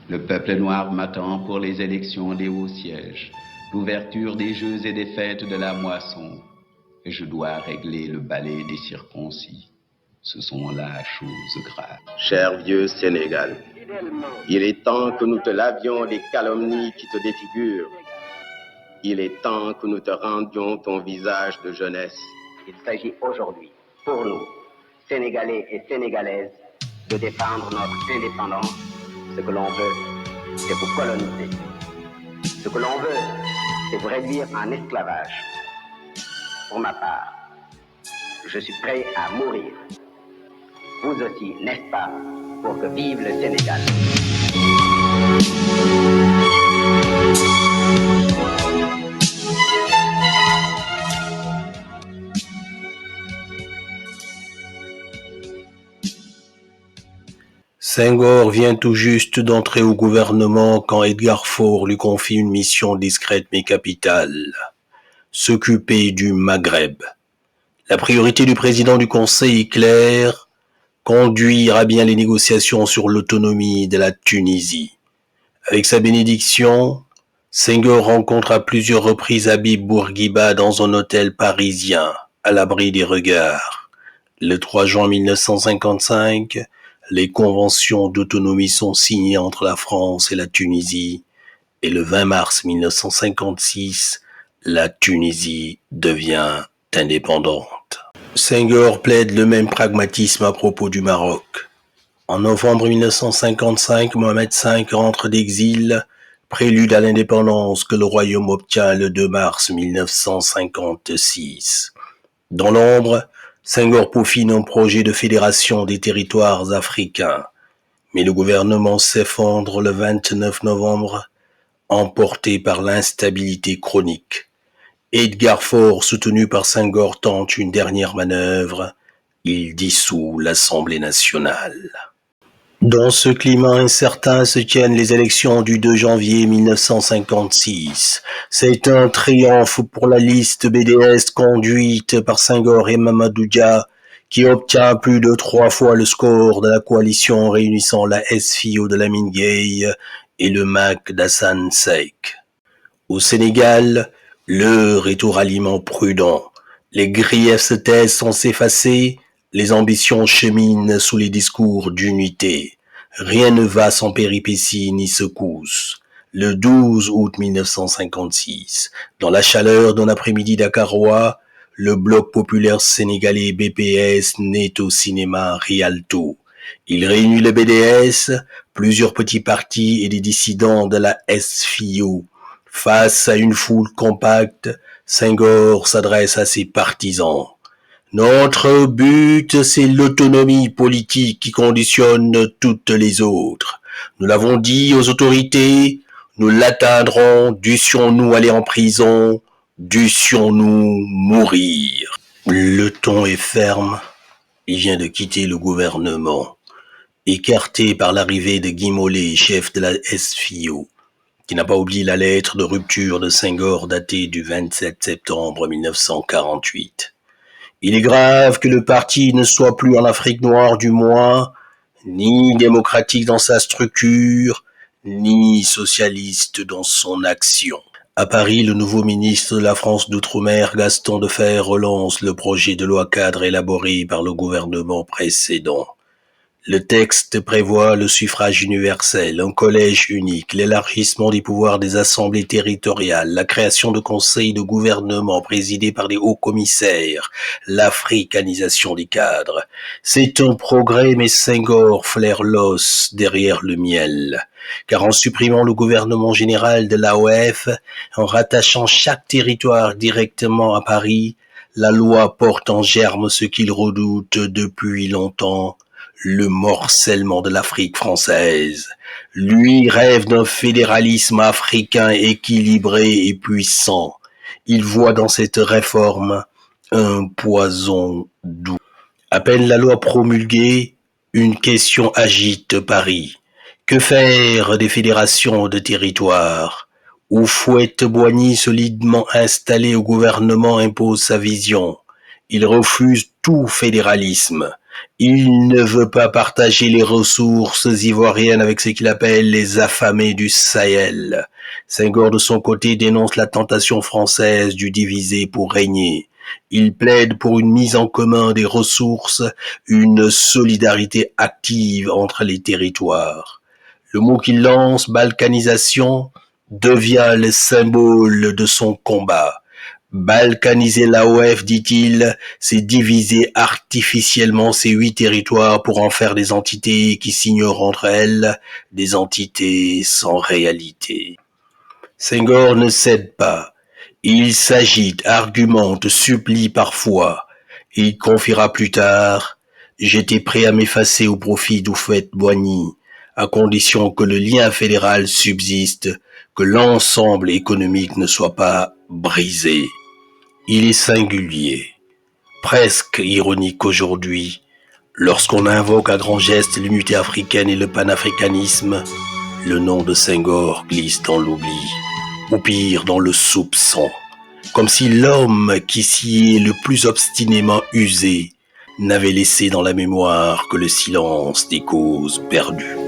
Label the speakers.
Speaker 1: Le peuple noir m'attend pour les élections des hauts sièges, l'ouverture des jeux et des fêtes de la moisson. Et je dois régler le balai des circoncis. Ce sont là choses graves.
Speaker 2: Cher vieux Sénégal, il est temps que nous te lavions des calomnies qui te défigurent. Il est temps que nous te rendions ton visage de jeunesse.
Speaker 3: Il s'agit aujourd'hui, pour nous, Sénégalais et Sénégalaises, de défendre notre indépendance. Ce que l'on veut, c'est vous coloniser. Ce que l'on veut, c'est vous réduire en esclavage. Pour ma part, je suis prêt à mourir. Vous aussi, n'est-ce pas, pour que vive le Sénégal.
Speaker 4: Senghor vient tout juste d'entrer au gouvernement quand Edgar Faure lui confie une mission discrète mais capitale, s'occuper du Maghreb. La priorité du président du Conseil est claire, conduire à bien les négociations sur l'autonomie de la Tunisie. Avec sa bénédiction, Senghor rencontre à plusieurs reprises Habib Bourguiba dans un hôtel parisien, à l'abri des regards. Le 3 juin 1955, les conventions d'autonomie sont signées entre la France et la Tunisie, et le 20 mars 1956, la Tunisie devient indépendante. Senghor plaide le même pragmatisme à propos du Maroc. En novembre 1955, Mohamed V rentre d'exil, prélude à l'indépendance que le royaume obtient le 2 mars 1956. Dans l'ombre, Senghor peaufine un projet de fédération des territoires africains, mais le gouvernement s'effondre le 29 novembre, emporté par l'instabilité chronique. Edgar Faure, soutenu par Senghor, tente une dernière manœuvre. Il dissout l'Assemblée nationale. Dans ce climat incertain se tiennent les élections du 2 janvier 1956. C'est un triomphe pour la liste BDS conduite par Senghor et Mamadou Dia, qui obtient plus de 3 fois le score de la coalition réunissant la SFIO de Lamine Gueye et le MAC d'Hassane Seik. Au Sénégal, l'heure est au ralliement prudent. Les griefs se taisent sans s'effacer, les ambitions cheminent sous les discours d'unité. Rien ne va sans péripéties ni secousses. Le 12 août 1956, dans la chaleur d'un après-midi dakarois, le Bloc populaire sénégalais BPS naît au cinéma Rialto. Il réunit le BDS, plusieurs petits partis et des dissidents de la SFIO. Face à une foule compacte, Senghor s'adresse à ses partisans. Notre but, c'est l'autonomie politique qui conditionne toutes les autres. Nous l'avons dit aux autorités, nous l'atteindrons, dussions-nous aller en prison, dussions-nous mourir. Le ton est ferme, il vient de quitter le gouvernement, écarté par l'arrivée de Guy Mollet, chef de la SFIO, qui n'a pas oublié la lettre de rupture de Senghor datée du 27 septembre 1948. Il est grave que le parti ne soit plus en Afrique noire du moins, ni démocratique dans sa structure, ni socialiste dans son action. À Paris, le nouveau ministre de la France d'Outre-mer, Gaston Defferre, relance le projet de loi cadre élaboré par le gouvernement précédent. Le texte prévoit le suffrage universel, un collège unique, l'élargissement des pouvoirs des assemblées territoriales, la création de conseils de gouvernement présidés par des hauts commissaires, l'africanisation des cadres. C'est un progrès, mais Senghor flaire l'os derrière le miel. Car en supprimant le gouvernement général de l'AOF, en rattachant chaque territoire directement à Paris, la loi porte en germe ce qu'il redoute depuis longtemps, le morcellement de l'Afrique française. Lui rêve d'un fédéralisme africain équilibré et puissant. Il voit dans cette réforme un poison doux. À peine la loi promulguée, une question agite Paris. Que faire des fédérations de territoires? Houphouët-Boigny, solidement installé au gouvernement, impose sa vision. Il refuse tout fédéralisme. Il ne veut pas partager les ressources ivoiriennes avec ce qu'il appelle les affamés du Sahel. Senghor, de son côté, dénonce la tentation française du diviser pour régner. Il plaide pour une mise en commun des ressources, une solidarité active entre les territoires. Le mot qu'il lance, balkanisation, devient le symbole de son combat. Balkaniser l'AOF, dit-il, c'est diviser artificiellement ces 8 territoires pour en faire des entités qui s'ignorent entre elles, des entités sans réalité. Senghor ne cède pas. Il s'agite, argumente, supplie parfois. Il confiera plus tard « J'étais prêt à m'effacer au profit d'Houphouët-Boigny, à condition que le lien fédéral subsiste, que l'ensemble économique ne soit pas brisé. » Il est singulier, presque ironique aujourd'hui, lorsqu'on invoque à grands gestes l'unité africaine et le panafricanisme, le nom de Senghor glisse dans l'oubli, ou pire dans le soupçon, comme si l'homme qui s'y est le plus obstinément usé n'avait laissé dans la mémoire que le silence des causes perdues.